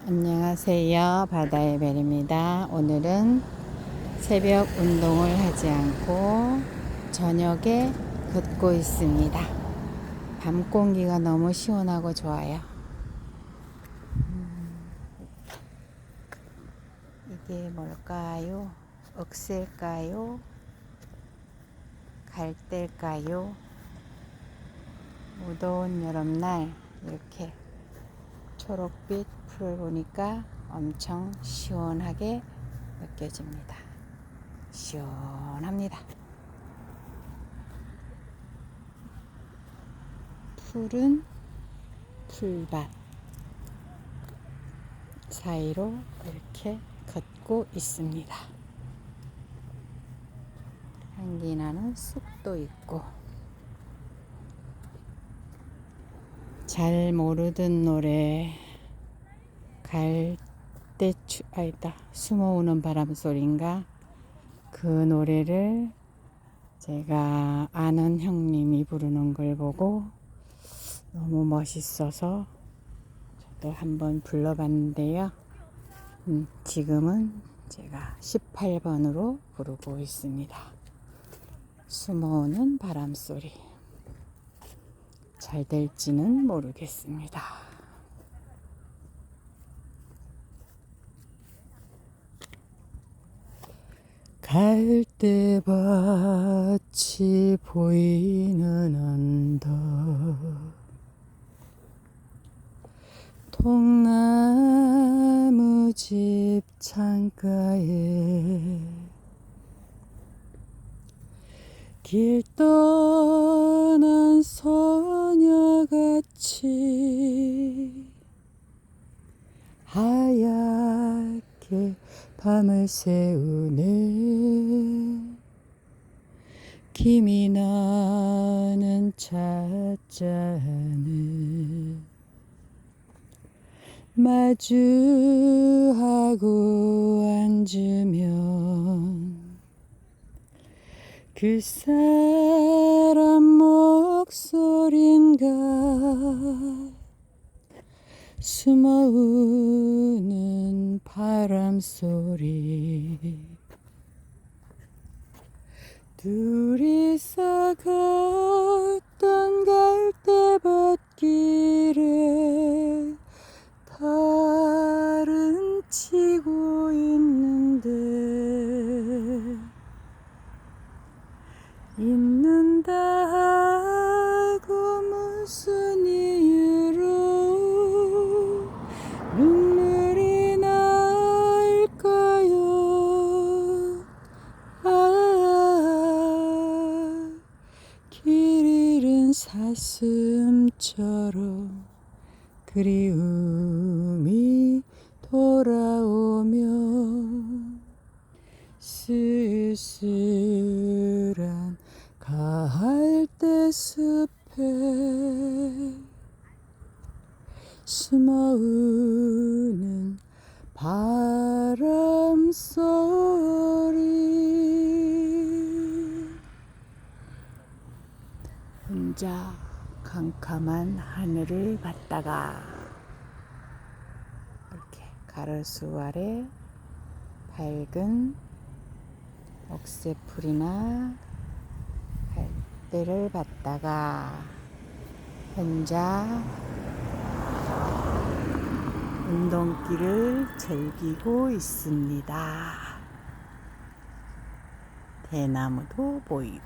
안녕하세요. 바다의 벨입니다. 오늘은 새벽 운동을 하지 않고 저녁에 걷고 있습니다. 밤 공기가 너무 시원하고 좋아요. 이게 뭘까요? 억새일까요? 갈대일까요? 무더운 여름날 이렇게 초록빛 풀을 보니까 엄청 시원하게 느껴집니다. 시원합니다. 풀은 풀밭 사이로 이렇게 걷고 있습니다. 향기 나는 숲도 있고, 잘 모르던 노래 숨어오는 바람 소리인가, 그 노래를 제가 아는 형님이 부르는 걸 보고 너무 멋있어서 저도 한번 불러봤는데요. 지금은 제가 18번으로 부르고 있습니다. 숨어오는 바람 소리. 잘 될지는 모르겠습니다. 갈대밭이 보이는 언덕, 통나무 집 창가에 길 떠난 소녀같이 하얗게 밤을 새우네. 김이 나는 찻잔을 마주하고 앉으면 그 사람 목소린가 숨어오는 바람 소리. 둘이서 걷던 갈대밭길에 달은 치고 있는데, 있는다 하고 무슨 이유로 눈물이 날까요? 길 잃은 사슴처럼 그리움이 돌아오면 쓸쓸한 갈대 숲에 숨어오는 바람 소리. 혼자 캄캄한 하늘을 봤다가 이렇게 가로수 아래 밝은 억새풀이나 갈대를 봤다가 혼자 운동길을 즐기고 있습니다. 대나무도 보이고.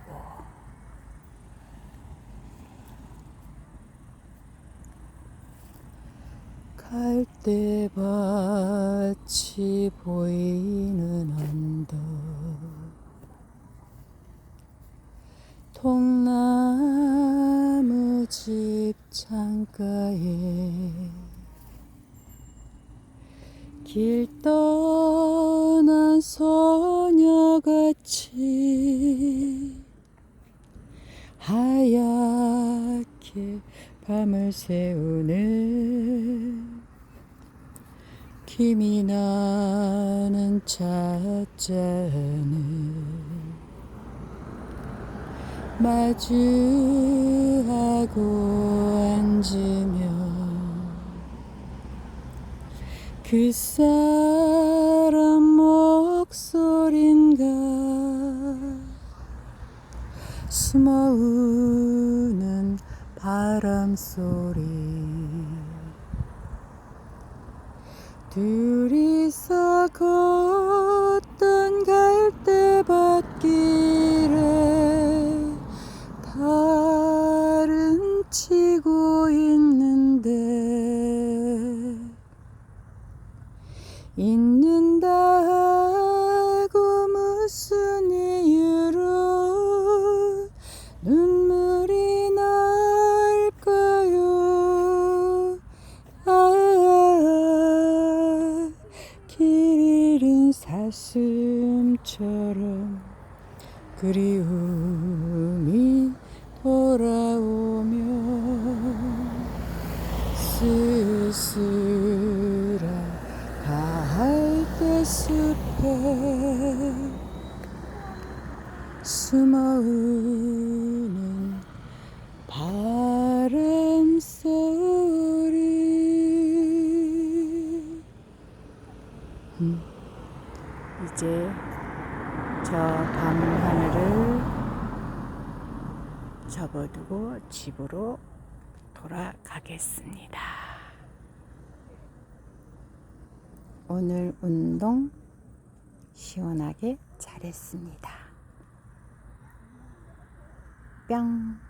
갈대밭이 보이는 언덕, 통나무 집 창가에 길 떠난 소녀같이 하얗게 밤을 새우네. 김이 나는 찻잔을 마주하고 앉으면 그 사람 목소린가 숨어우는 바람소리 둘이서 걷던 갈대밭길에 달은 치고 있는다고 무슨 이유로 눈물이 날까요? 길 잃은 사슴처럼 그리움이 돌아오면 쓸쓸한 갈대 숲에 숨어우는 바람 소리. 이제 저 밤하늘을 접어두고 집으로 돌아가겠습니다. 오늘 운동 시원하게 잘했습니다. 뿅.